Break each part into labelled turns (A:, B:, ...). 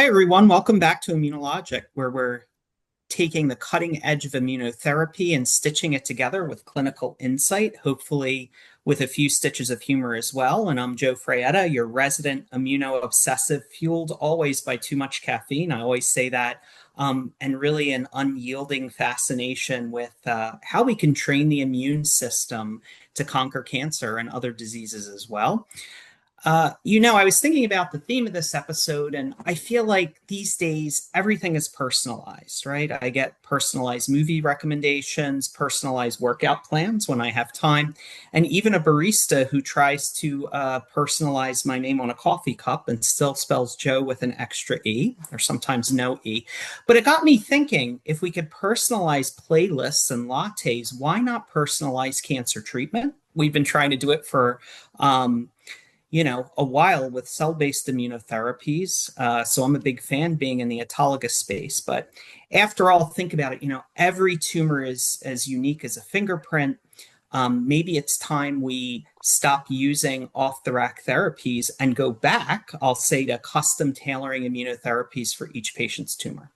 A: Hey everyone, welcome back to ImmunoLogic, where we're taking the cutting edge of immunotherapy and stitching it together with clinical insight, hopefully with a few stitches of humor as well. And I'm Joe Fraietta, your resident immuno-obsessive, fueled always by too much caffeine. I always say that, and really an unyielding fascination with how we can train the immune system to conquer cancer and other diseases as well. I was thinking about the theme of this episode, and I feel like these days everything is personalized, right? I get personalized movie recommendations, personalized workout plans when I have time, and even a barista who tries to personalize my name on a coffee cup and still spells Joe with an extra E, or sometimes no E. But it got me thinking, if we could personalize playlists and lattes, why not personalize cancer treatment? We've been trying to do it for a while with cell-based immunotherapies. So I'm a big fan being in the autologous space. But after all, think about it, every tumor is as unique as a fingerprint. Maybe it's time we stop using off-the-rack therapies and go back, I'll say, to custom tailoring immunotherapies for each patient's tumor.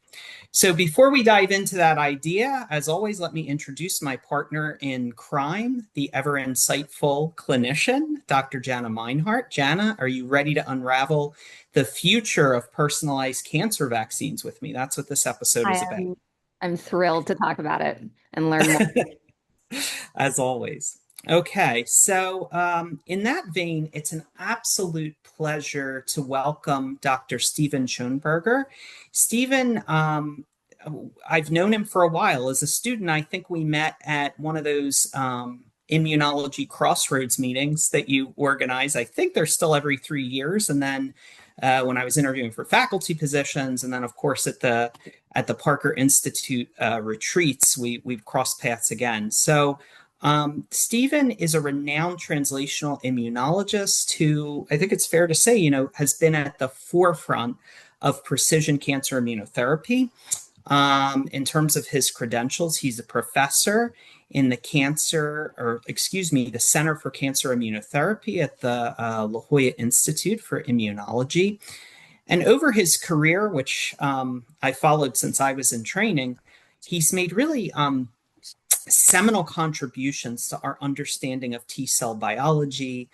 A: So before we dive into that idea, as always, let me introduce my partner in crime, the ever insightful clinician, Dr. Janna Minehart. Janna, are you ready to unravel the future of personalized cancer vaccines with me? That's what this episode is about.
B: I'm thrilled to talk about it and learn more.
A: As always. Okay, so in that vein, it's an absolute pleasure to welcome Dr. Stephen Schoenberger. Stephen, I've known him for a while. As a student, I think we met at one of those immunology crossroads meetings that you organize. I think they're still every 3 years. And then when I was interviewing for faculty positions, and then of course at the Parker Institute retreats, we've crossed paths again. So Stephen is a renowned translational immunologist who, I think it's fair to say, has been at the forefront of precision cancer immunotherapy. In terms of his credentials, he's a professor in the the Center for Cancer Immunotherapy at the La Jolla Institute for Immunology. And over his career, which I followed since I was in training, he's made really seminal contributions to our understanding of T cell biology,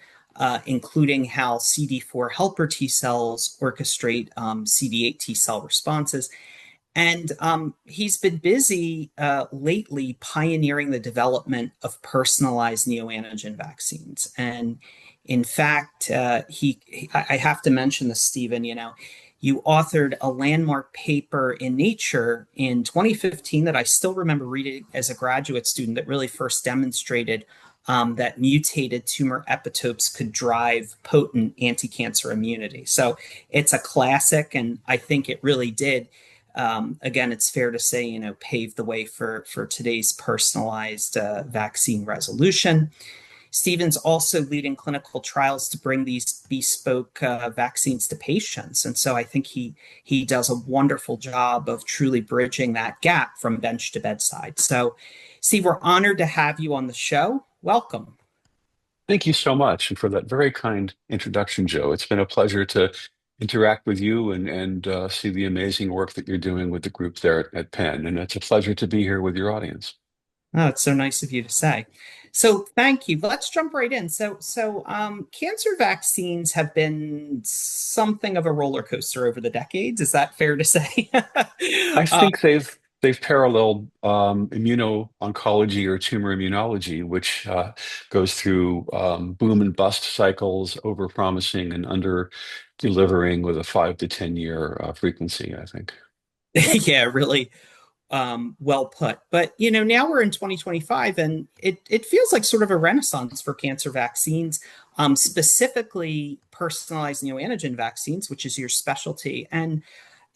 A: including how CD4 helper T cells orchestrate CD8 T cell responses. And he's been busy lately pioneering the development of personalized neoantigen vaccines. And in fact, I have to mention this, Stephen, you authored a landmark paper in Nature in 2015 that I still remember reading as a graduate student that really first demonstrated that mutated tumor epitopes could drive potent anti-cancer immunity. So it's a classic, and I think it really did. Again, it's fair to say, pave the way for today's personalized vaccine resolution. Stephen's also leading clinical trials to bring these bespoke vaccines to patients. And so I think he does a wonderful job of truly bridging that gap from bench to bedside. So, Steve, we're honored to have you on the show. Welcome.
C: Thank you so much, and for that very kind introduction, Joe. It's been a pleasure to interact with you and see the amazing work that you're doing with the group there at Penn. And it's a pleasure to be here with your audience.
A: Oh, it's so nice of you to say. So thank you. Let's jump right in. So cancer vaccines have been something of a roller coaster over the decades. Is that fair to say?
C: I think they've paralleled immuno-oncology or tumor immunology, which goes through boom and bust cycles, over-promising and under-delivering with a 5 to 10 year frequency, I think.
A: Yeah, really well put. But now we're in 2025, and it feels like sort of a renaissance for cancer vaccines, specifically personalized neoantigen vaccines, which is your specialty. And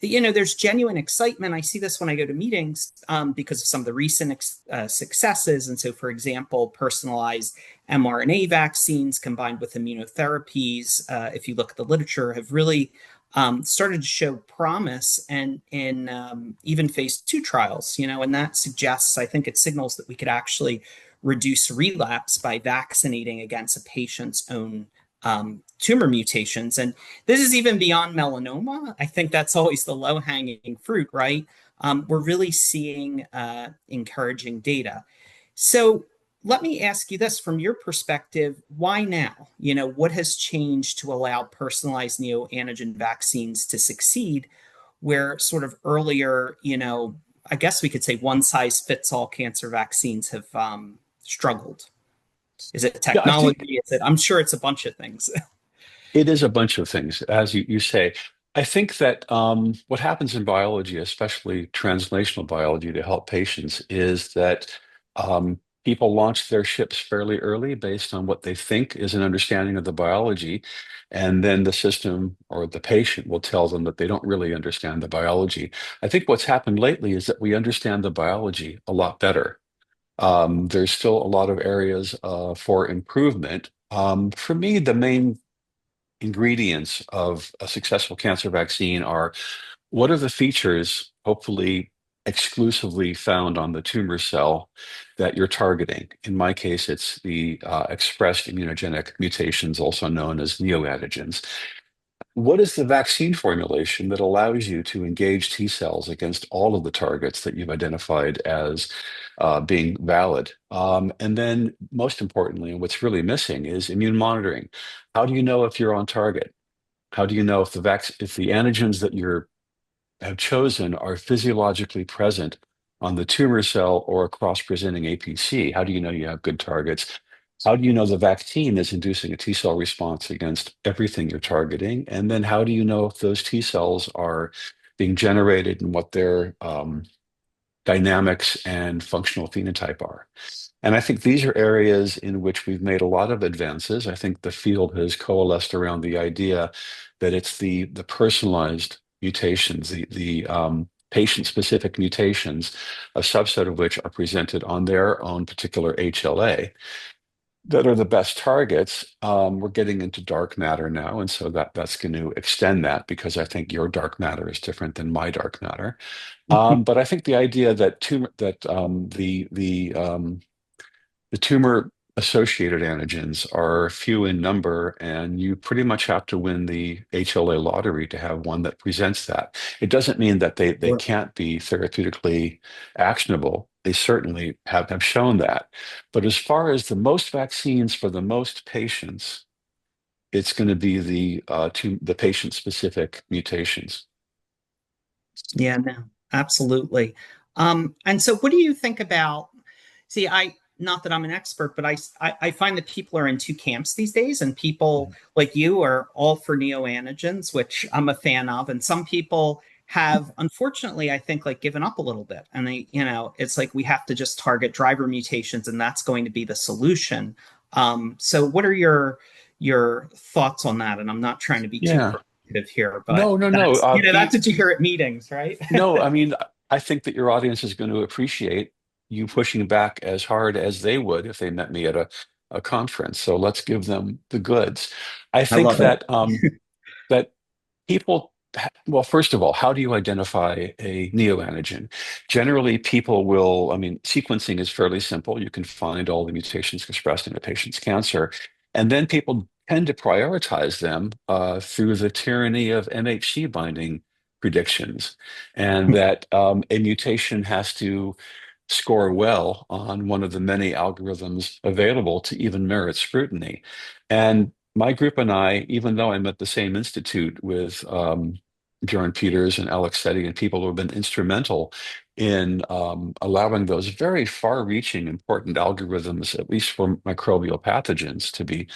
A: there's genuine excitement. I see this when I go to meetings because of some of the recent successes. And so, for example, personalized mRNA vaccines combined with immunotherapies, if you look at the literature, have really started to show promise and in even phase 2 trials, and that suggests, I think it signals that we could actually reduce relapse by vaccinating against a patient's own tumor mutations. And this is even beyond melanoma. I think that's always the low hanging fruit, right? We're really seeing encouraging data. So let me ask you this from your perspective, why now? What has changed to allow personalized neoantigen vaccines to succeed where sort of earlier, I guess we could say one size fits all cancer vaccines have struggled? Is it
C: Yeah, I think
A: technology? Is it, I'm sure it's a bunch of things.
C: it is a bunch of things, as you say. I think that what happens in biology, especially translational biology, to help patients is that people launch their ships fairly early based on what they think is an understanding of the biology. And then the system or the patient will tell them that they don't really understand the biology. I think what's happened lately is that we understand the biology a lot better. There's still a lot of areas for improvement. For me, the main ingredients of a successful cancer vaccine are what are the features, hopefully exclusively found on the tumor cell that you're targeting? In my case, it's the expressed immunogenic mutations, also known as neoantigens. What is the vaccine formulation that allows you to engage T cells against all of the targets that you've identified as being valid? And then, most importantly, and what's really missing is immune monitoring. How do you know if you're on target? How do you know if if the antigens that you have chosen are physiologically present on the tumor cell or a cross-presenting APC? How do you know you have good targets? How do you know the vaccine is inducing a T cell response against everything you're targeting? And then how do you know if those T cells are being generated and what their dynamics and functional phenotype are? And I think these are areas in which we've made a lot of advances. I think the field has coalesced around the idea that it's the personalized mutations, the patient-specific mutations, a subset of which are presented on their own particular HLA that are the best targets. We're getting into dark matter now, and so that's going to extend that because I think your dark matter is different than my dark matter. But I think the idea that the tumor associated antigens are few in number, and you pretty much have to win the HLA lottery to have one that presents that. It doesn't mean that they
A: Sure.
C: can't be therapeutically actionable. They certainly have shown that. But as far as the most vaccines for the most patients, it's going to be the patient-specific mutations.
A: Yeah, no, absolutely. And so what do you think about, see, not that I'm an expert, but I find that people are in two camps these days, and people like you are all for neoantigens, which I'm a fan of, and some people have, unfortunately, I think, like given up a little bit, and it's like we have to just target driver mutations, and that's going to be the solution. So what are your thoughts on that? And I'm not trying to be too
C: Yeah.
A: provocative here, but
C: No, no, no.
A: that's what you hear at meetings, right?
C: No, I mean, I think that your audience is going to appreciate you pushing back as hard as they would if they met me at a conference. So let's give them the goods. I
A: I
C: think
A: love it.
C: that people, well, first of all, how do you identify a neoantigen? Generally, people will, I mean, sequencing is fairly simple. You can find all the mutations expressed in a patient's cancer. And then people tend to prioritize them through the tyranny of MHC binding predictions, and that a mutation has to score well on one of the many algorithms available to even merit scrutiny. And my group and I, even though I'm at the same institute with Bjorn Peters and Alex Setti and people who have been instrumental in allowing those very far-reaching, important algorithms, at least for microbial pathogens, to be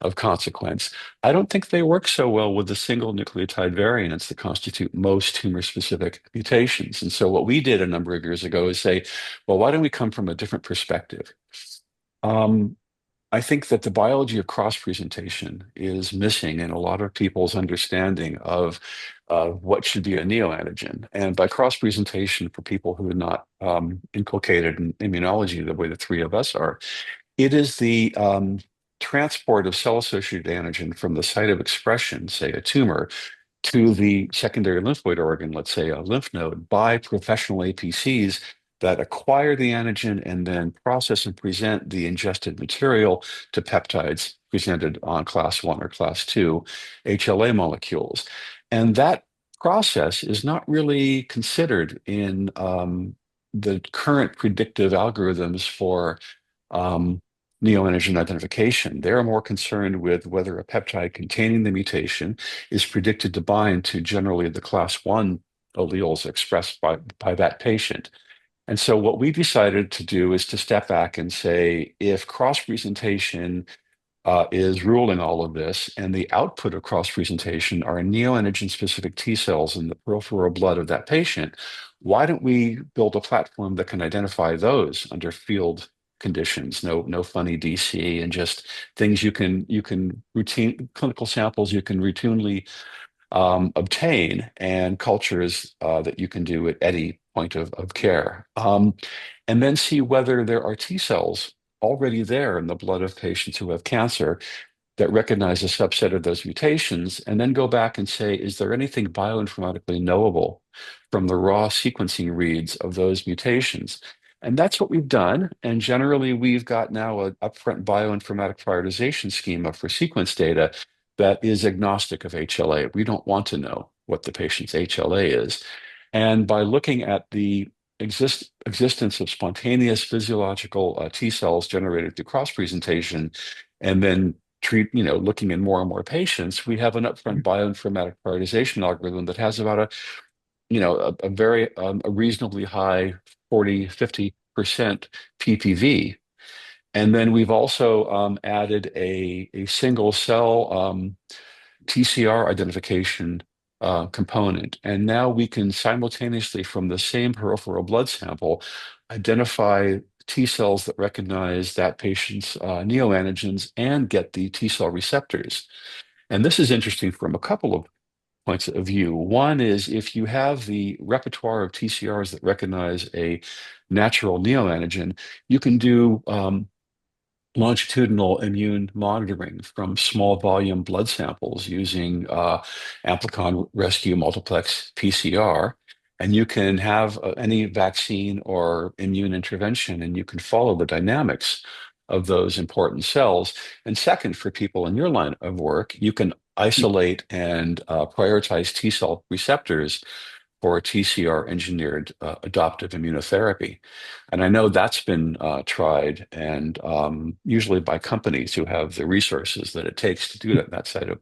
C: of consequence. I don't think they work so well with the single nucleotide variants that constitute most tumor-specific mutations. And so what we did a number of years ago is say, well, why don't we come from a different perspective? Um, I think that the biology of cross-presentation is missing in a lot of people's understanding of what should be a neoantigen. And by cross-presentation, for people who are not inculcated in immunology the way the three of us are, it is the transport of cell-associated antigen from the site of expression, say a tumor, to the secondary lymphoid organ, let's say a lymph node, by professional APCs that acquire the antigen and then process and present the ingested material to peptides presented on class 1 or class 2 HLA molecules. And that process is not really considered in the current predictive algorithms for um, neoantigen identification. They're more concerned with whether a peptide containing the mutation is predicted to bind to generally the class 1 alleles expressed by that patient. And so what we decided to do is to step back and say, if cross-presentation is ruling all of this, and the output of cross-presentation are neoantigen-specific T cells in the peripheral blood of that patient, why don't we build a platform that can identify those under field conditions? No funny DC, and just things you can routine clinical samples you can routinely obtain, and cultures that you can do at any point of care. And then see whether there are T cells already there in the blood of patients who have cancer that recognize a subset of those mutations, and then go back and say, is there anything bioinformatically knowable from the raw sequencing reads of those mutations? And that's what we've done. And generally, we've got now an upfront bioinformatic prioritization schema for sequence data that is agnostic of HLA. We don't want to know what the patient's HLA is. And by looking at the existence of spontaneous physiological T cells generated through cross-presentation, and then looking in more and more patients, we have an upfront bioinformatic prioritization algorithm that has about a very a reasonably high 40-50% PPV. And then we've also added a single cell TCR identification component. And now we can simultaneously, from the same peripheral blood sample, identify T cells that recognize that patient's neoantigens and get the T cell receptors. And this is interesting from a couple of points of view. One is, if you have the repertoire of TCRs that recognize a natural neoantigen, you can do longitudinal immune monitoring from small volume blood samples using amplicon rescue multiplex PCR. And you can have any vaccine or immune intervention, and you can follow the dynamics of those important cells. And second, for people in your line of work, you can isolate and prioritize T cell receptors for TCR engineered adoptive immunotherapy. And I know that's been tried, and usually by companies who have the resources that it takes to do that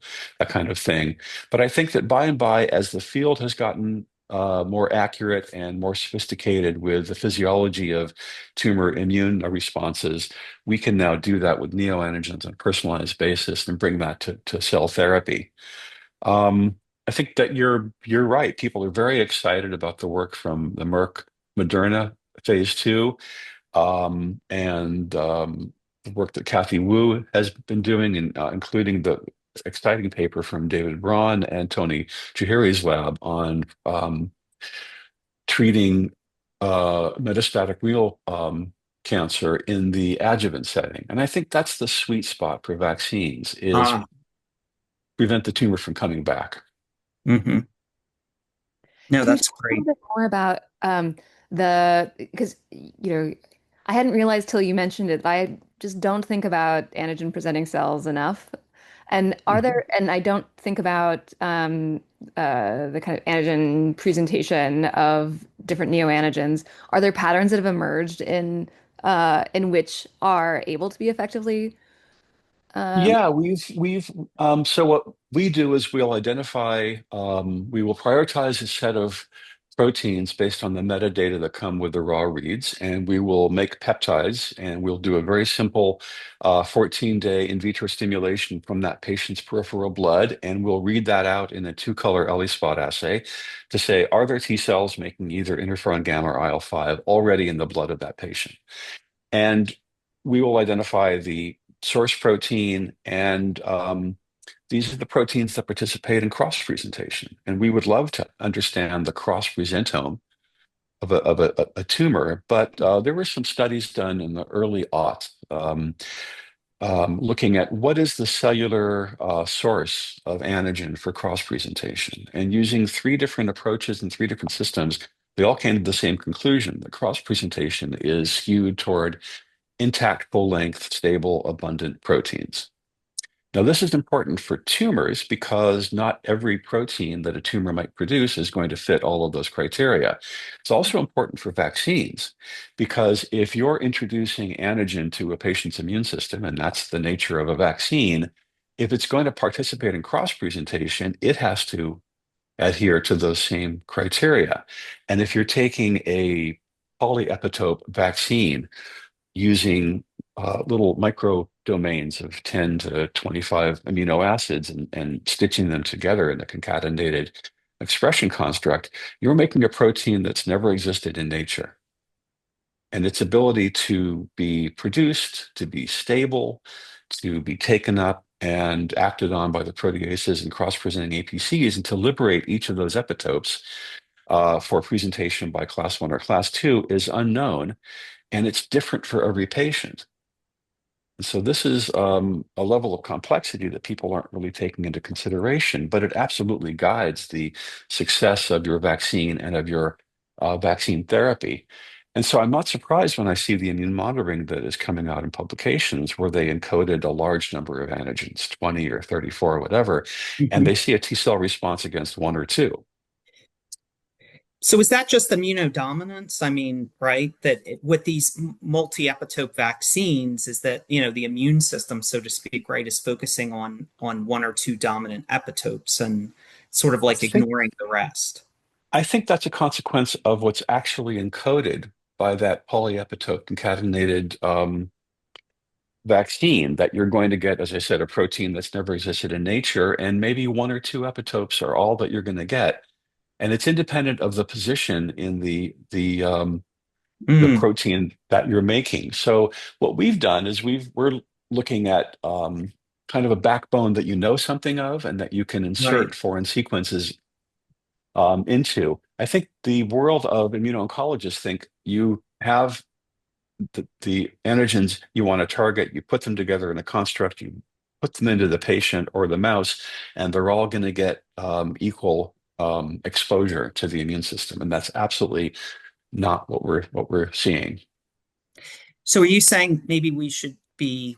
C: kind of thing. But I think that by and by, as the field has gotten more accurate and more sophisticated with the physiology of tumor immune responses, we can now do that with neoantigens on a personalized basis and bring that to cell therapy. I think that you're right. People are very excited about the work from the Merck Moderna phase 2, and the work that Kathy Wu has been doing, and including the exciting paper from David Braun and Tony Chihiri's lab on treating metastatic renal cancer in the adjuvant setting. And I think that's the sweet spot for vaccines, is
A: Ah,
C: prevent the tumor from coming back.
A: hmm. No,
B: Can you
A: that's
B: talk a little
A: great.
B: bit more about because I hadn't realized till you mentioned it, I just don't think about antigen presenting cells enough.
A: Mhm.
B: And I don't think about the kind of antigen presentation of different neoantigens. Are there patterns that have emerged in which are able to be effectively um,
C: Yeah, we've so what we do is we will prioritize a set of proteins based on the metadata that come with the raw reads, and we will make peptides, and we'll do a very simple 14-day in vitro stimulation from that patient's peripheral blood, and we'll read that out in a two-color ELISpot assay to say, are there T cells making either interferon gamma or IL-5 already in the blood of that patient? And we will identify the source protein, and these are the proteins that participate in cross-presentation. And we would love to understand the cross-presentome of a tumor, but there were some studies done in the early aughts, looking at what is the cellular source of antigen for cross-presentation. And using three different approaches and three different systems, they all came to the same conclusion: that cross-presentation is skewed toward intact, full-length, stable, abundant proteins. Now, this is important for tumors because not every protein that a tumor might produce is going to fit all of those criteria. It's also important for vaccines because if you're introducing antigen to a patient's immune system, and that's the nature of a vaccine, if it's going to participate in cross-presentation, it has to adhere to those same criteria. And if you're taking a polyepitope vaccine, using little micro domains of 10 to 25 amino acids and stitching them together in a concatenated expression construct, you're making a protein that's never existed in nature. And its ability to be produced, to be stable, to be taken up and acted on by the proteases and cross-presenting APCs, and to liberate each of those epitopes for presentation by class 1 or class 2 is unknown, and it's different for every patient. So this is a level of complexity that people aren't really taking into consideration, but it absolutely guides the success of your vaccine and of your vaccine therapy. And so I'm not surprised when I see the immune monitoring that is coming out in publications where they encoded a large number of antigens, 20 or 34 or whatever, and
A: Mhm.
C: they see a T cell response against one or two.
A: So is that just immunodominance? I mean, right, with these multi-epitope vaccines, is that, the immune system, so to speak, right, is focusing on one or two dominant epitopes and sort of
C: I
A: like
C: think
A: ignoring the rest.
C: I think that's a consequence of what's actually encoded by that polyepitope concatenated vaccine, that you're going to get, as I said, a protein that's never existed in nature, and maybe one or two epitopes are all that you're going to get. And it's independent of the position in the
A: Mm,
C: protein that you're making. So what we've done is we're looking at kind of a backbone that you know something of and that you can
A: right.
C: insert foreign sequences into. I think the world of immuno-oncologists think you have the antigens you want to target, you put them together in a construct, you put them into the patient or the mouse, and they're all going to get equal exposure to the immune system. And that's absolutely not what we're seeing.
A: So are you saying maybe we should be,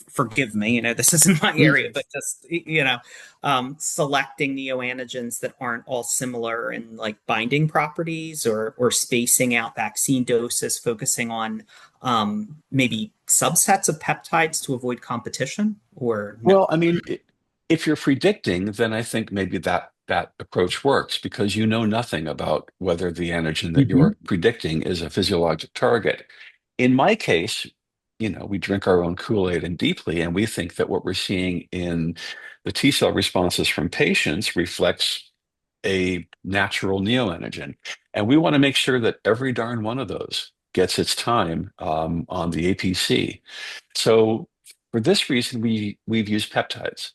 A: forgive me, this isn't my
C: Mm.
A: area, but just, selecting neoantigens that aren't all similar in like binding properties or spacing out vaccine doses, focusing on maybe subsets of peptides to avoid competition or no?
C: Well, I mean, if you're predicting, then I think maybe that approach works because you know nothing about whether the antigen that
A: Hmm.
C: you're predicting is a physiologic target. In my case, we drink our own Kool-Aid and deeply, and we think that what we're seeing in the T cell responses from patients reflects a natural neoantigen. And we want to make sure that every darn one of those gets its time on the APC. So for this reason, we've used peptides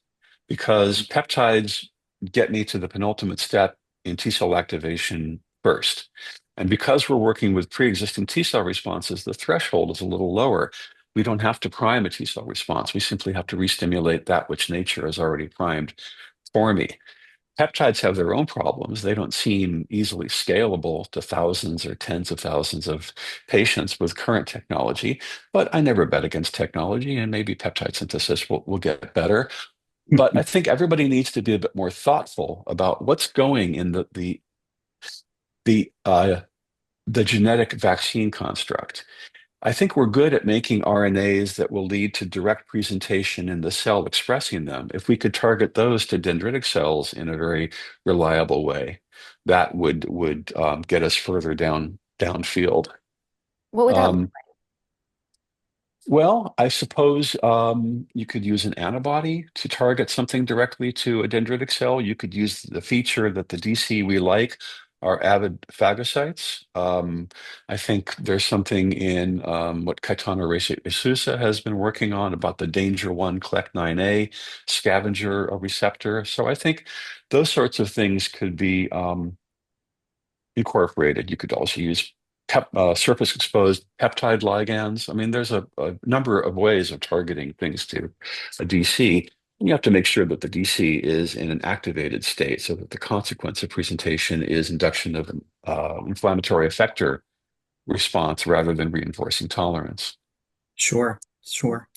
C: because peptides get me to the penultimate step in T cell activation first. And because we're working with pre-existing T cell responses, the threshold is a little lower. We don't have to prime a T cell response. We simply have to re-stimulate that which nature has already primed for me. Peptides have their own problems. They don't seem easily scalable to thousands or tens of thousands of patients with current technology, but I never bet against technology, and maybe peptide synthesis will get better. But I think everybody needs to be a bit more thoughtful about what's going in the the genetic vaccine construct. I think we're good at making RNAs that will lead to direct presentation in the cell expressing them. If we could target those to dendritic cells in a very reliable way, that would get us further downfield.
B: What would that look
C: Um, well, I suppose you could use an antibody to target something directly to a dendritic cell. You could use the feature that the DC we like are avid phagocytes. I think there's something in what Caetano Sousa has been working on about the danger one CLEC9A scavenger receptor. So I think those sorts of things could be incorporated. You could also use surface exposed peptide ligands. I mean, there's a number of ways of targeting things to a DC. And you have to make sure that the DC is in an activated state so that the consequence of presentation is induction of an inflammatory effector response rather than reinforcing tolerance.
A: Sure, sure.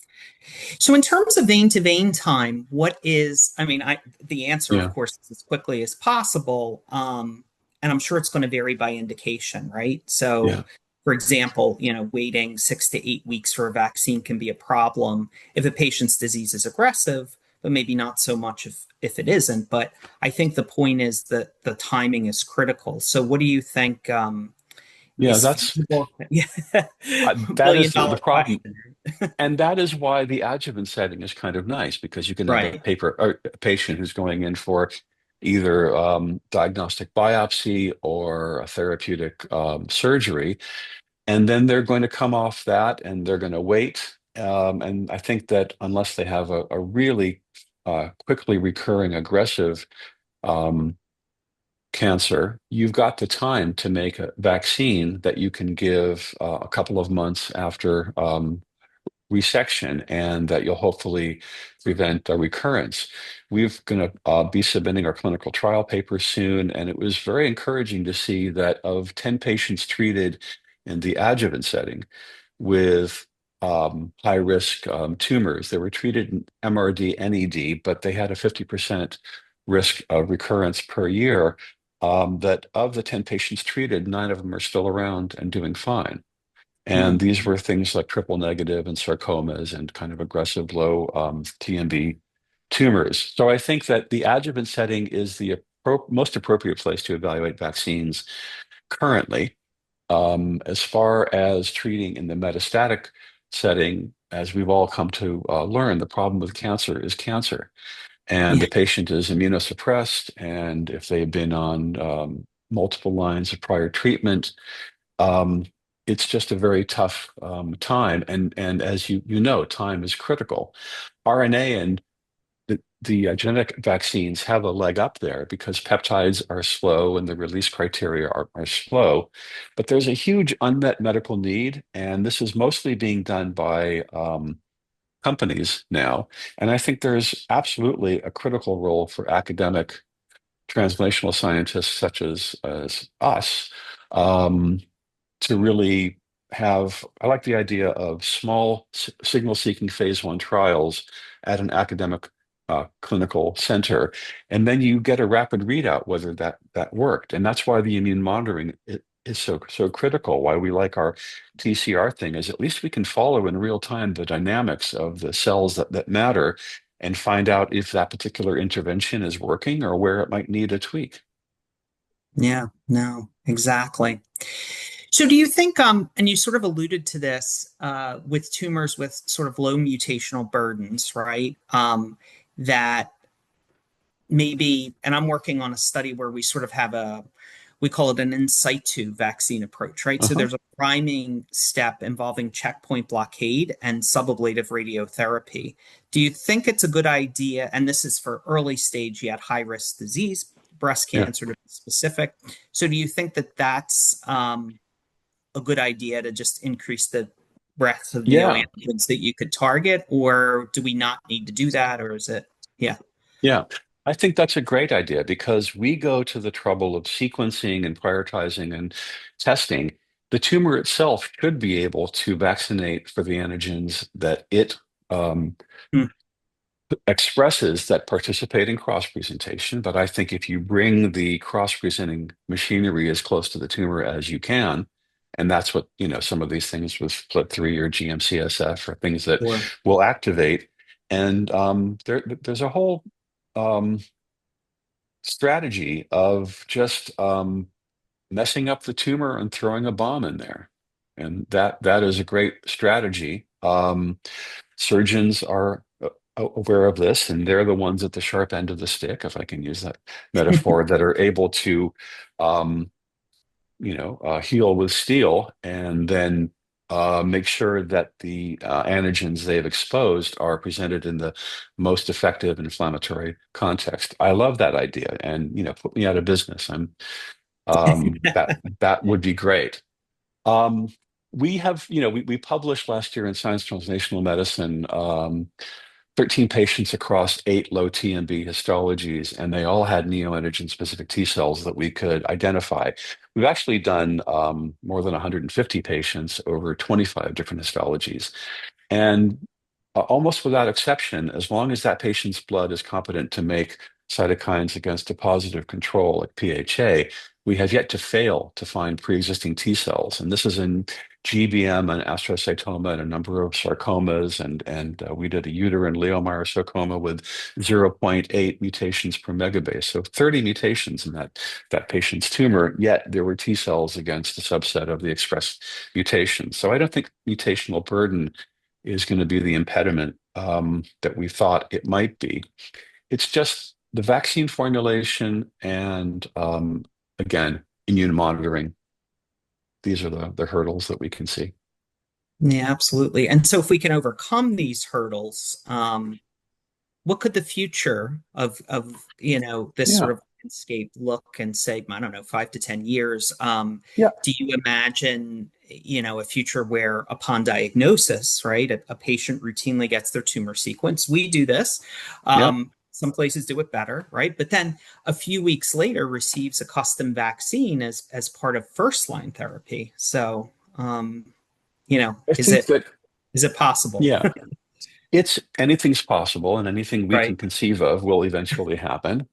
A: So in terms of vein to vein time, what is, I mean, the answer, of
C: Yeah,
A: course, is as quickly as possible. And I'm sure it's going to vary by indication, right? So
C: yeah.
A: for example, waiting 6 to 8 weeks for a vaccine can be a problem if a patient's disease is aggressive, but maybe not so much if it isn't. But I think the point is that the timing is critical. So what do you think
C: Yeah,
A: is
C: that's
A: feasible? Yeah.
C: that
A: Billion
C: is the
A: dollar
C: problem.
A: question.
C: And that is why the adjuvant setting is kind of nice because you can have
A: Right.
C: a patient who's going in for either diagnostic biopsy or a therapeutic surgery, and then they're going to come off that and they're going to wait. And I think that unless they have a really quickly recurring aggressive um, cancer, you've got the time to make a vaccine that you can give a couple of months after resection, and that you'll hopefully prevent a recurrence. We're going to be submitting our clinical trial paper soon, and it was very encouraging to see that of 10 patients treated in the adjuvant setting with high risk tumors, they were treated in MRD, NED, but they had a 50% risk of recurrence per year. That of the 10 patients treated, nine of them are still around and doing fine. And these were things like triple negative and sarcomas and kind of aggressive low TMB tumors. So I think that the adjuvant setting is the most appropriate place to evaluate vaccines currently. As far as treating in the metastatic setting, as we've all come to learn, the problem with cancer is cancer. And
A: Yeah.
C: the patient is immunosuppressed, and if they've been on multiple lines of prior treatment, um, it's just a very tough time. And as you know, time is critical. RNA and the genetic vaccines have a leg up there because peptides are slow and the release criteria are slow. But there's a huge unmet medical need, and this is mostly being done by companies now. And I think there's absolutely a critical role for academic translational scientists such as us um, to really have, I like the idea of small signal seeking phase one trials at an academic clinical center. And then you get a rapid readout whether that worked. And that's why the immune monitoring is so critical. Why we like our TCR thing is at least we can follow in real time the dynamics of the cells that matter and find out if that particular intervention is working or where it might need a tweak.
A: Yeah, no, exactly. So do you think, and you sort of alluded to this, with tumors with sort of low mutational burdens, right? That maybe, and I'm working on a study where we sort of have we call it an in situ vaccine approach, right? So
C: Uh-huh.
A: there's a priming step involving checkpoint blockade and subablative radiotherapy. Do you think it's a good idea? And this is for early stage yet high risk disease, breast
C: Yeah.
A: cancer to be specific. So do you think that that's a good idea to just increase the breadth of
C: Yeah.
A: neoantigens that you could target, or do we not need to do that, or is it? Yeah.
C: Yeah, I think that's a great idea because we go to the trouble of sequencing and prioritizing and testing. The tumor itself should be able to vaccinate for the antigens that it um,
A: Hmm.
C: expresses that participate in cross-presentation. But I think if you bring the cross-presenting machinery as close to the tumor as you can, and that's what, some of these things with FLT3 or GM-CSF or things that
A: Or
C: will activate. And there's a whole um, strategy of just messing up the tumor and throwing a bomb in there. And that is a great strategy. Surgeons are aware of this, and they're the ones at the sharp end of the stick, if I can use that metaphor, that are able to, um, heal with steel and then make sure that the antigens they've exposed are presented in the most effective inflammatory context. I love that idea, and put me out of business. That would be great. Um, we published last year in Science Translational Medicine 13 patients across 8 low TMB histologies, and they all had neoantigen specific T cells that we could identify. We've actually done more than 150 patients over 25 different histologies. And almost without exception, as long as that patient's blood is competent to make cytokines against a positive control like PHA, we have yet to fail to find pre-existing T cells. And this is in GBM and astrocytoma and a number of sarcomas. And we did a uterine leiomyosarcoma with zero point 0.8 mutations per megabase. So 30 mutations in that patient's tumor, yet there were T cells against a subset of the expressed mutations. So I don't think mutational burden is going to be the impediment that we thought it might be. It's just the vaccine formulation and, again, immune monitoring. These are the hurdles that we can see.
A: Yeah, absolutely. And so if we can overcome these hurdles, what could the future of this sort
C: Yeah,
A: of landscape look and say, I don't know, 5 to 10 years?
C: yeah,
A: Do you imagine, a future where upon diagnosis, right, a patient routinely gets their tumor sequence? We do this.
C: yeah.
A: Some places do it better, right? But then a few weeks later receives a custom vaccine as part of first line therapy. So,
C: I think that,
A: is it possible?
C: yeah, anything's possible, and anything we can
A: Right.
C: conceive of will eventually happen.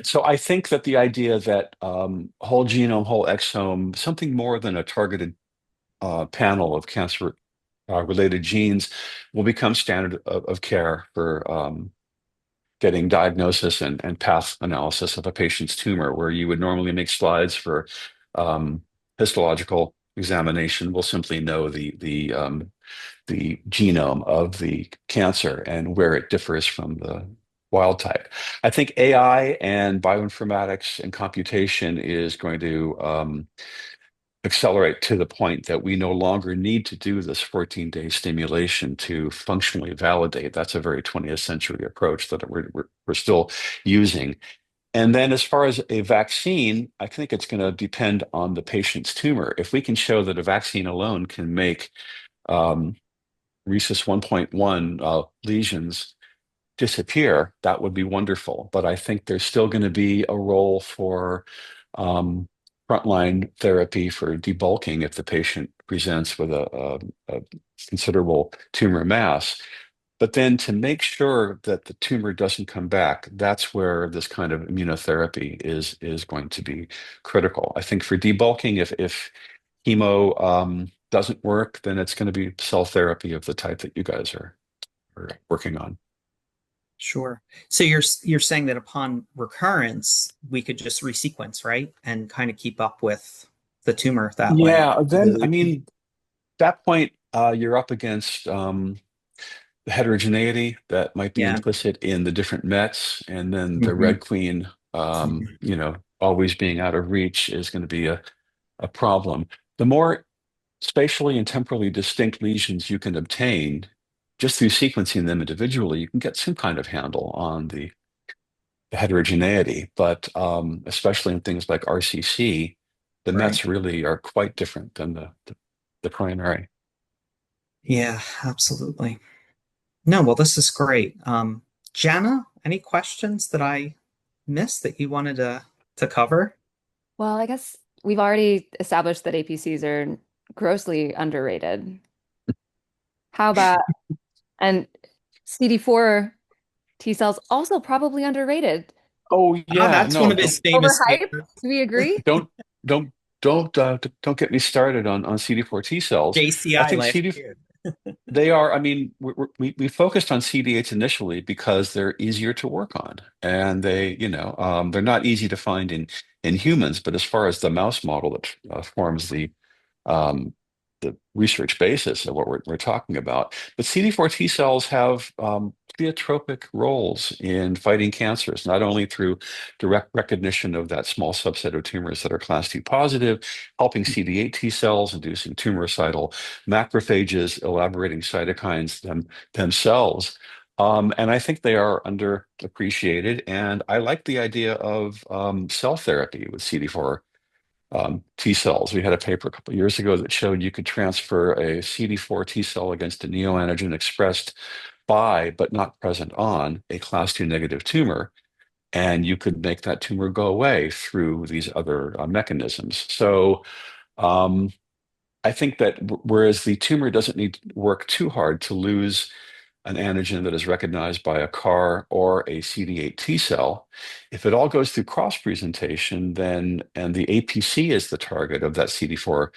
C: So I think that the idea that whole genome, whole exome, something more than a targeted panel of cancer related genes will become standard of care for getting diagnosis and path analysis of a patient's tumor, where you would normally make slides for um, histological examination. We'll simply know the genome of the cancer and where it differs from the wild type. I think AI and bioinformatics and computation is going to accelerate to the point that we no longer need to do this 14-day stimulation to functionally validate. That's a very 20th century approach that we're still using. And then as far as a vaccine, I think it's going to depend on the patient's tumor. If we can show that a vaccine alone can make um, rhesus 1.1 lesions disappear, that would be wonderful. But I think there's still going to be a role for um, frontline therapy for debulking if the patient presents with a considerable tumor mass. But then to make sure that the tumor doesn't come back, that's where this kind of immunotherapy is going to be critical. I think for debulking, if chemo doesn't work, then it's going to be cell therapy of the type that you guys are working on.
A: Sure. So you're saying that upon recurrence, we could just resequence, right? And kind of keep up with the tumor that way.
C: Yeah, then I mean, that point, you're up against the heterogeneity that might be
A: Yeah.
C: implicit in the different Mets, and then the
A: Hmm.
C: Red Queen, always being out of reach is going to be a problem. The more spatially and temporally distinct lesions you can obtain just through sequencing them individually, you can get some kind of handle on the heterogeneity. But especially in things like RCC, the
A: Right.
C: Mets really are quite different than the primary.
A: Yeah, absolutely. No, well, this is great. Janna, any questions that I missed that you wanted to cover?
B: Well, I guess we've already established that APCs are grossly underrated. How about, and CD4 T cells also probably underrated.
C: Oh
A: Ah,
C: yeah,
A: that's one
C: no,
A: of his
C: don't
A: famous
B: Overhyped?
A: papers.
B: Do we agree?
C: don't don't don't get me started on CD4 T cells. I
A: JCI
C: think
A: last
C: CD
A: year.
C: they are. I mean, we focused on CD8s initially because they're easier to work on, and they're not easy to find in humans. But as far as the mouse model that forms um, the research basis of what we're talking about. But CD4 T cells have pleiotropic roles in fighting cancers, not only through direct recognition of that small subset of tumors that are class 2 positive, helping CD8 T cells, inducing tumoricidal macrophages, elaborating cytokines themselves. And I think they are underappreciated. And I like the idea of cell therapy with CD4 T cells. We had a paper a couple of years ago that showed you could transfer a CD4 T cell against a neoantigen expressed by, but not present on, a class 2 negative tumor. And you could make that tumor go away through these other mechanisms. So um, I think that whereas the tumor doesn't need to work too hard to lose an antigen that is recognized by a CAR or a CD8 T cell, if it all goes through cross-presentation, then and the APC is the target of that CD4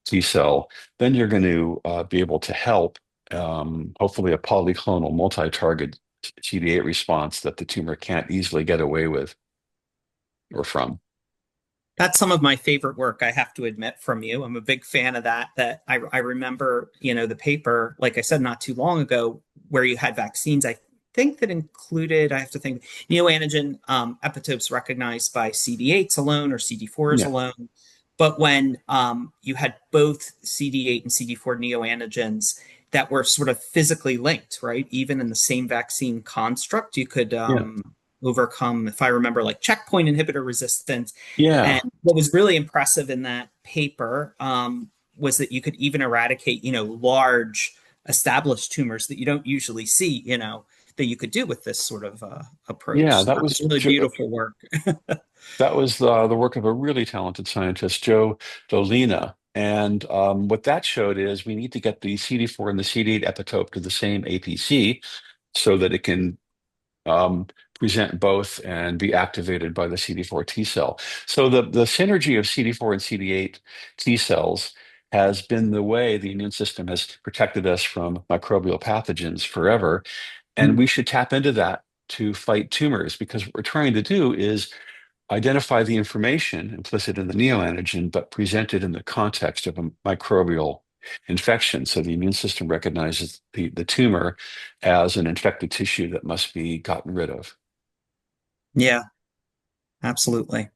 C: T cell, then you're going to be able to help hopefully a polyclonal multi-target CD8 response that the tumor can't easily get away with or from.
A: That's some of my favorite work, I have to admit, from you. I'm a big fan of that. I remember, the paper, like I said, not too long ago, where you had vaccines. I think that included, I have to think, neoantigen epitopes recognized by CD8s alone or CD4s
C: Yeah,
A: alone. But when you had both CD8 and CD4 neoantigens that were sort of physically linked, right? Even in the same vaccine construct, you could
C: yeah,
A: overcome, if I remember, like checkpoint inhibitor resistance. And
C: yeah,
A: what was really impressive in that paper was that you could even eradicate, large established tumors that you don't usually see, that you could do with this sort of approach.
C: yeah.
A: So that was really beautiful work.
C: That was the work of a really talented scientist, Joe Dolina. And what that showed is we need to get the CD4 and the CD8 epitope to the same APC so that it can um, present both and be activated by the CD4 T cell. So the synergy of CD4 and CD8 T cells has been the way the immune system has protected us from microbial pathogens forever. And we should tap into that to fight tumors because what we're trying to do is identify the information implicit in the neoantigen, but present it in the context of a microbial infection. So the immune system recognizes the tumor as an infected tissue that must be gotten rid of.
A: Yeah, absolutely.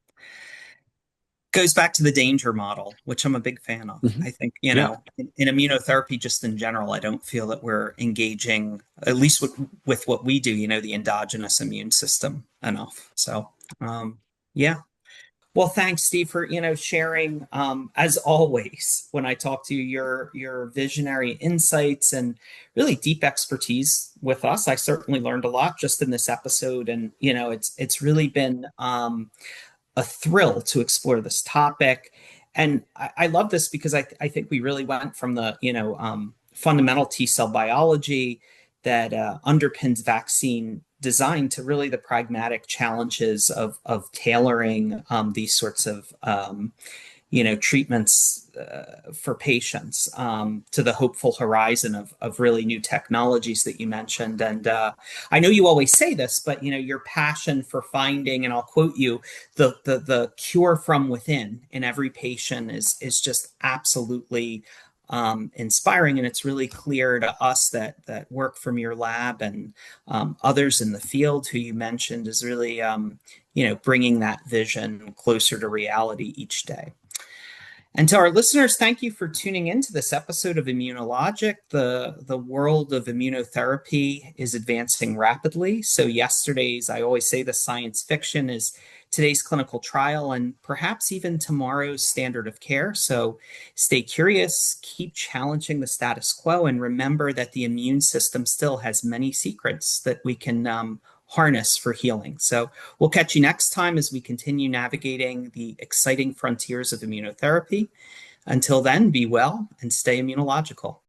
A: Goes back to the danger model, which I'm a big fan of.
C: Mhm.
A: I think,
C: Yeah.
A: in immunotherapy, just in general, I don't feel that we're engaging, at least with what we do, the endogenous immune system enough. So, yeah. Well, thanks, Steve, for sharing. As always, when I talk to you, your visionary insights and really deep expertise with us. I certainly learned a lot just in this episode, and it's really been a thrill to explore this topic. And I love this because I think we really went from the fundamental T cell biology that underpins vaccine design to really the pragmatic challenges of tailoring these sorts of treatments for patients to the hopeful horizon of really new technologies that you mentioned. And I know you always say this, but your passion for finding, and I'll quote you, the cure from within in every patient is just absolutely inspiring, and it's really clear to us that work from your lab and others in the field who you mentioned is really bringing that vision closer to reality each day. And to our listeners, thank you for tuning in to this episode of ImmunoLogic. The world of immunotherapy is advancing rapidly. So yesterday's, I always say, the science fiction is today's clinical trial and perhaps even tomorrow's standard of care. So stay curious, keep challenging the status quo, and remember that the immune system still has many secrets that we can harness for healing. So we'll catch you next time as we continue navigating the exciting frontiers of immunotherapy. Until then, be well and stay immunological.